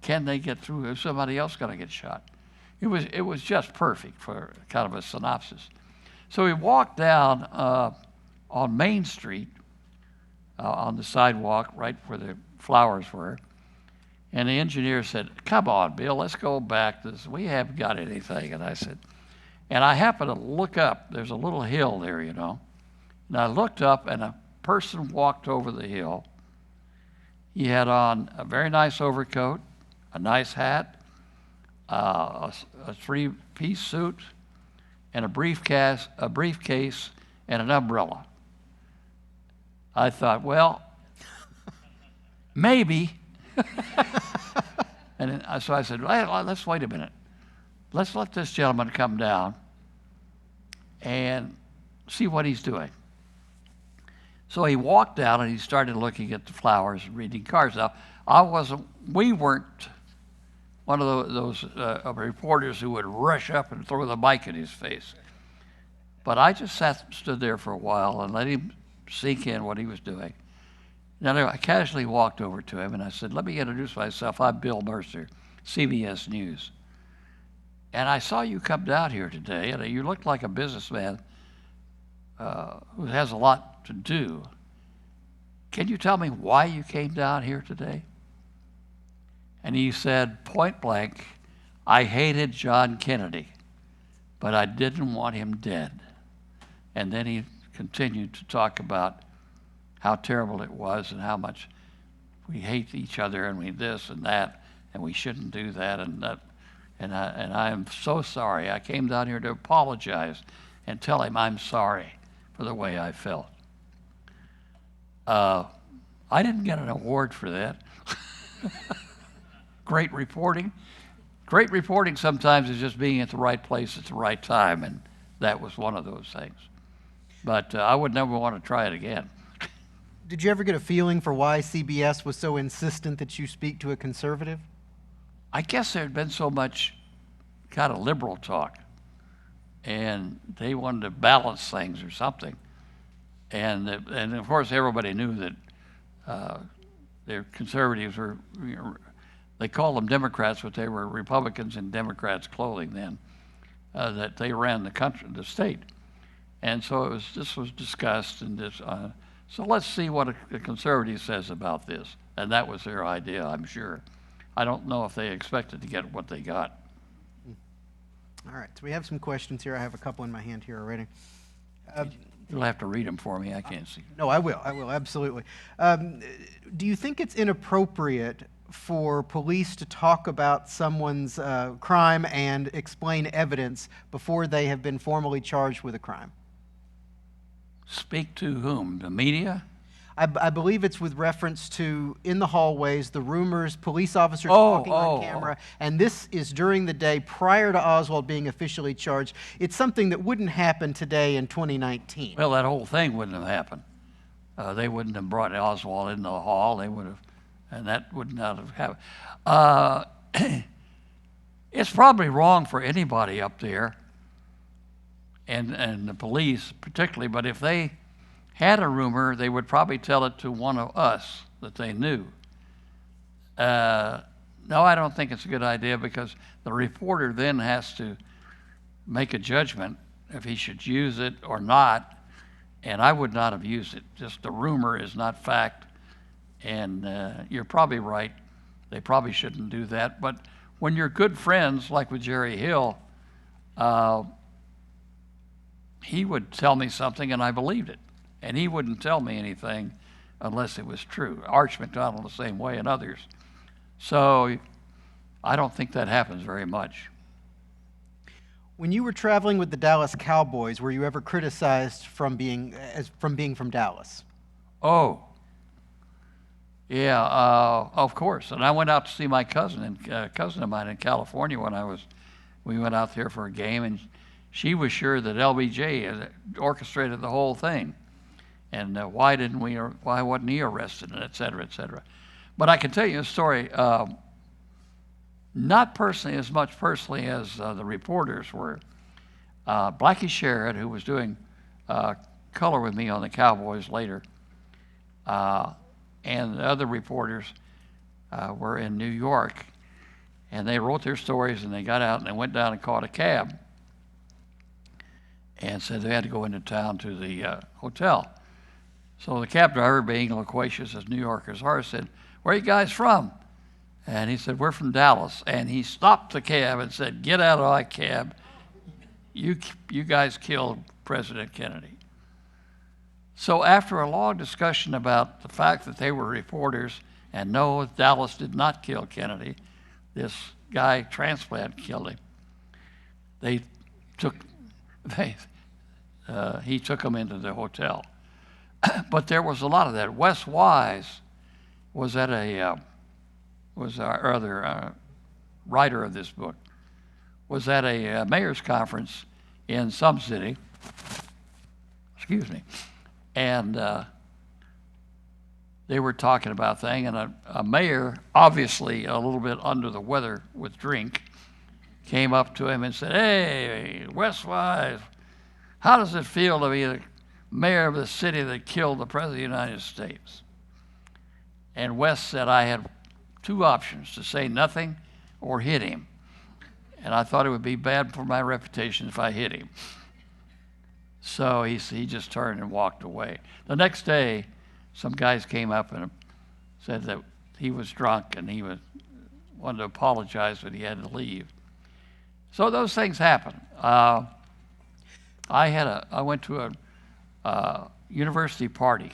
can they get through? Is somebody else going to get shot? It was just perfect for kind of a synopsis. So we walked down on Main Street, on the sidewalk, right where the flowers were. And the engineer said, come on, Bill, let's go back. We haven't got anything. And I said, and I happened to look up. There's a little hill there, you know. And I looked up, and a person walked over the hill. He had on a very nice overcoat, a nice hat, a three-piece suit, and a briefcase, and an umbrella. I thought, well, maybe. And so I said, well, let's wait a minute. Let's let this gentleman come down and see what he's doing. So he walked down and he started looking at the flowers and reading cards. Now, we weren't one of those reporters who would rush up and throw the mic in his face. But I just stood there for a while and let him sink in what he was doing. Now, I casually walked over to him and I said, let me introduce myself. I'm Bill Mercer, CBS News. And I saw you come down here today, and you look like a businessman who has a lot to do. Can you tell me why you came down here today? And he said, point blank, I hated John Kennedy, but I didn't want him dead. And then he continued to talk about how terrible it was and how much we hate each other and we this and that, and we shouldn't do that and that. And I am so sorry. I came down here to apologize and tell him I'm sorry for the way I felt. I didn't get an award for that. Great reporting. Great reporting sometimes is just being at the right place at the right time, and that was one of those things. But I would never want to try it again. Did you ever get a feeling for why CBS was so insistent that you speak to a conservative? I guess there had been so much kind of liberal talk, and they wanted to balance things or something. And of course, everybody knew that their conservatives were, they called them Democrats, but they were Republicans in Democrats' clothing then, that they ran the country, the state. And so this was discussed, and so let's see what a conservative says about this. And that was their idea, I'm sure. I don't know if they expected to get what they got. All right, so we have some questions here. I have a couple in my hand here already. You'll have to read them for me. I can't see. No, I will, absolutely. Do you think it's inappropriate for police to talk about someone's crime and explain evidence before they have been formally charged with a crime? Speak to whom? The media? I believe it's with reference to, in the hallways, the rumors, police officers talking on camera, and this is during the day prior to Oswald being officially charged. It's something that wouldn't happen today in 2019. Well, that whole thing wouldn't have happened. They wouldn't have brought Oswald into the hall. They would have, and that would not have happened. It's probably wrong for anybody up there, and the police particularly, but if they had a rumor, they would probably tell it to one of us that they knew. No, I don't think it's a good idea, because the reporter then has to make a judgment if he should use it or not, and I would not have used it. Just the rumor is not fact, and you're probably right. They probably shouldn't do that, but when you're good friends, like with Jerry Hill, he would tell me something and I believed it. And he wouldn't tell me anything unless it was true. Arch Mcdonald the same way, and others. So I don't think that happens very much. When you were traveling with the Dallas Cowboys, were you ever criticized from being from Dallas? Oh, yeah, of course. And I went out to see my cousin of mine in California when we went out there for a game, and she was sure that LBJ had orchestrated the whole thing. And why wasn't he arrested, and et cetera, et cetera. But I can tell you a story, not personally as much personally as the reporters were. Blackie Sherrod, who was doing color with me on the Cowboys later, and the other reporters were in New York, and they wrote their stories, and they got out and they went down and caught a cab and said they had to go into town to the hotel. So the cab driver, being loquacious as New Yorkers are, said, "Where are you guys from?" And he said, "We're from Dallas." And he stopped the cab and said, "Get out of my cab. You guys killed President Kennedy." So after a long discussion about the fact that they were reporters and no, Dallas did not kill Kennedy, this guy, transplant, killed him, he took them into the hotel. But there was a lot of that. Wes Wise was at our other writer of this book, was at a mayor's conference in some city, and they were talking about things, and a mayor, obviously a little bit under the weather with drink, came up to him and said, "Hey, Wes Wise, how does it feel to be the mayor of the city that killed the President of the United States?" And Wes said, "I had two options, to say nothing or hit him. And I thought it would be bad for my reputation if I hit him." So he just turned and walked away. The next day, some guys came up and said that he was drunk and he wanted to apologize, but he had to leave. So those things happen. I went to a university party.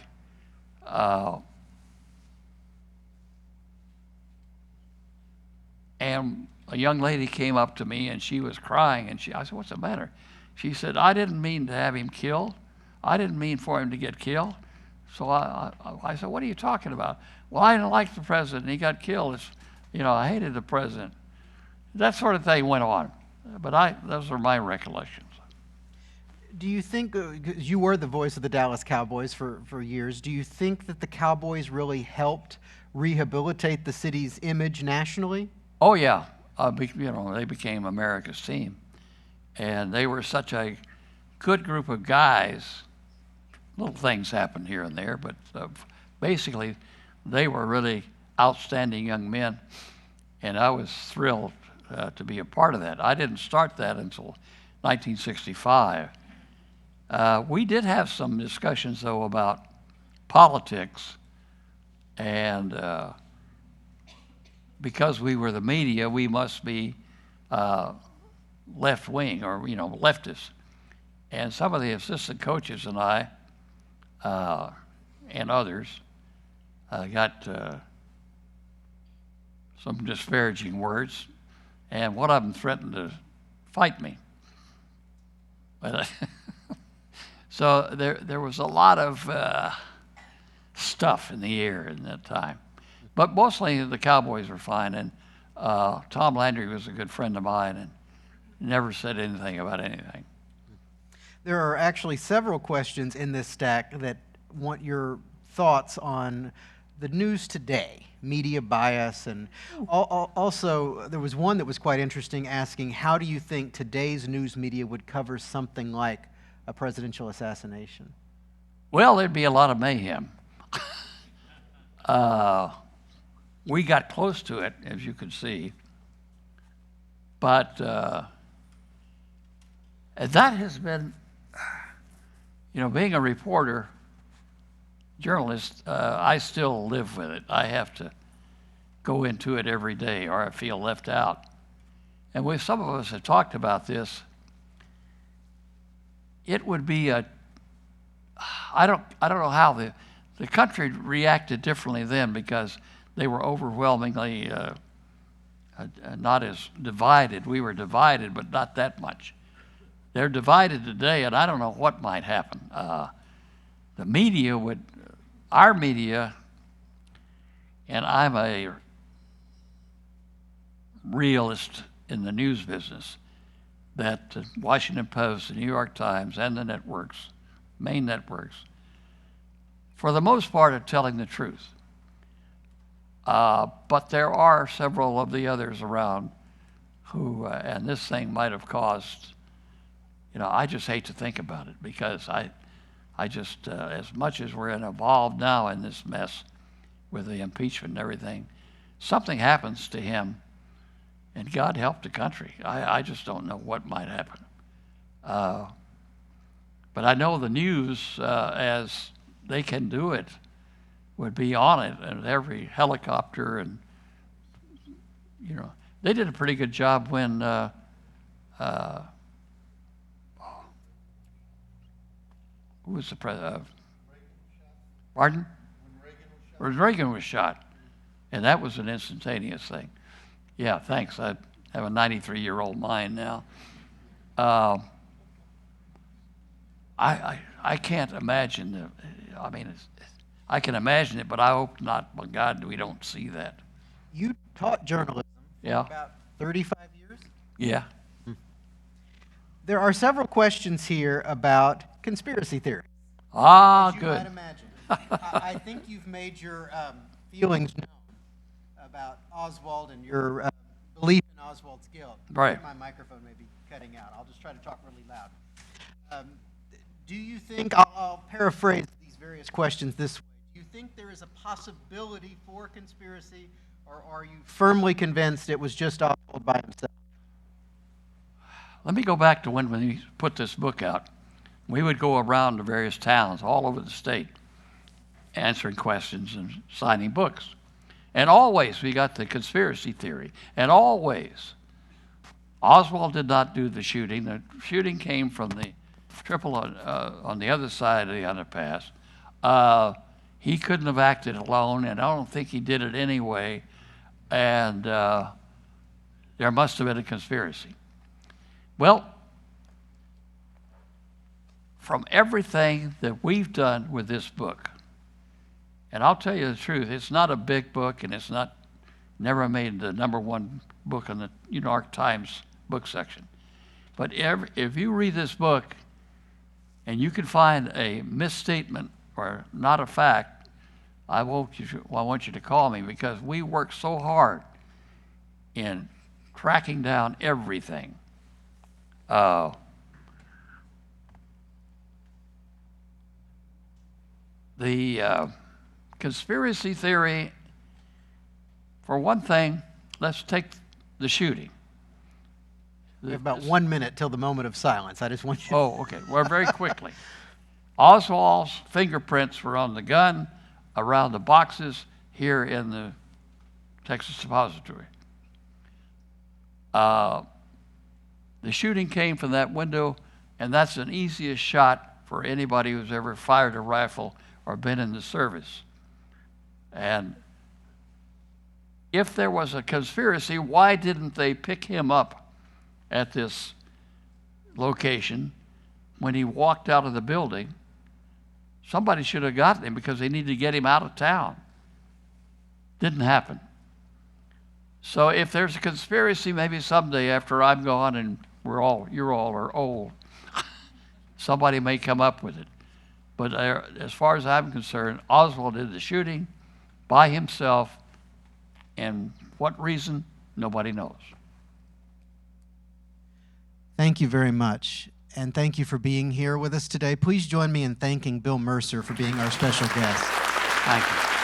And a young lady came up to me and she was crying, and I said, "What's the matter?" She said, "I didn't mean to have him killed. I didn't mean for him to get killed." So I said, what are you talking about? Well, I didn't like the president. He got killed. I hated the president. That sort of thing went on. But those are my recollections. Do you think, 'cause you were the voice of the Dallas Cowboys for years, do you think that the Cowboys really helped rehabilitate the city's image nationally? Oh, yeah. They became America's team. And they were such a good group of guys. Little things happened here and there, but basically they were really outstanding young men. And I was thrilled to be a part of that. I didn't start that until 1965. We did have some discussions, though, about politics, and because we were the media, we must be left-wing or, leftist. And some of the assistant coaches and I and others got some disparaging words, and one of them threatened to fight me. But so there was a lot of stuff in the air in that time. But mostly the Cowboys were fine, and Tom Landry was a good friend of mine and never said anything about anything. There are actually several questions in this stack that want your thoughts on the news today, media bias, and also there was one that was quite interesting asking, how do you think today's news media would cover something like a presidential assassination? Well, there'd be a lot of mayhem. We got close to it, as you could see, but that has been, being a reporter, journalist, I still live with it. I have to go into it every day or I feel left out. And some of us have talked about this. It would be I don't know how the country reacted differently then, because they were overwhelmingly not as divided. We were divided, but not that much. They're divided today, and I don't know what might happen. The media our media, and I'm a realist in the news business, that the Washington Post, the New York Times, and the networks, main networks, for the most part are telling the truth. But there are several of the others around who, and this thing might have caused, I just hate to think about it, because I just, as much as we're involved now in this mess with the impeachment and everything, something happens to him, and God help the country. I just don't know what might happen. But I know the news, as they can do it, would be on it, and every helicopter, and, they did a pretty good job when who was the president? Pardon? When Reagan was shot. And that was an instantaneous thing. Yeah, thanks. I have a 93-year-old mind now. I can't imagine I can imagine it, but I hope not. By God, we don't see that. You taught journalism for about 35 years? Yeah. There are several questions here about conspiracy theory. Ah, as you good. might imagine. I think you've made your feelings known about Oswald and your belief in Oswald's guilt. Right. My microphone may be cutting out. I'll just try to talk really loud. Do you think, I'll paraphrase these various questions this way, do you think there is a possibility for conspiracy, or are you firmly convinced it was just Oswald by himself? Let me go back to when we put this book out. We would go around to various towns all over the state, answering questions and signing books. And always we got the conspiracy theory. And always, Oswald did not do the shooting. The shooting came from the triple on the other side of the underpass. He couldn't have acted alone, and I don't think he did it anyway. And there must have been a conspiracy. Well, from everything that we've done with this book, And I'll tell you the truth, it's not a big book, and it's never made the #1 book in the New York Times book section. But if you read this book and you can find a misstatement or not a fact, I want you to call me, because we work so hard in tracking down everything. The conspiracy theory, for one thing, let's take the shooting. We have about 1 minute till the moment of silence. I just want you. Oh, okay. Well, very quickly. Oswald's fingerprints were on the gun, around the boxes here in the Texas Depository. The shooting came from that window, and that's an easiest shot for anybody who's ever fired a rifle or been in the service. And if there was a conspiracy, why didn't they pick him up at this location when he walked out of the building? Somebody should have gotten him, because they needed to get him out of town. Didn't happen. So if there's a conspiracy, maybe someday after I'm gone and you're all are old, somebody may come up with it. But as far as I'm concerned, Oswald did the shooting by himself, and what reason, nobody knows. Thank you very much, and thank you for being here with us today. Please join me in thanking Bill Mercer for being our special guest. Thank you.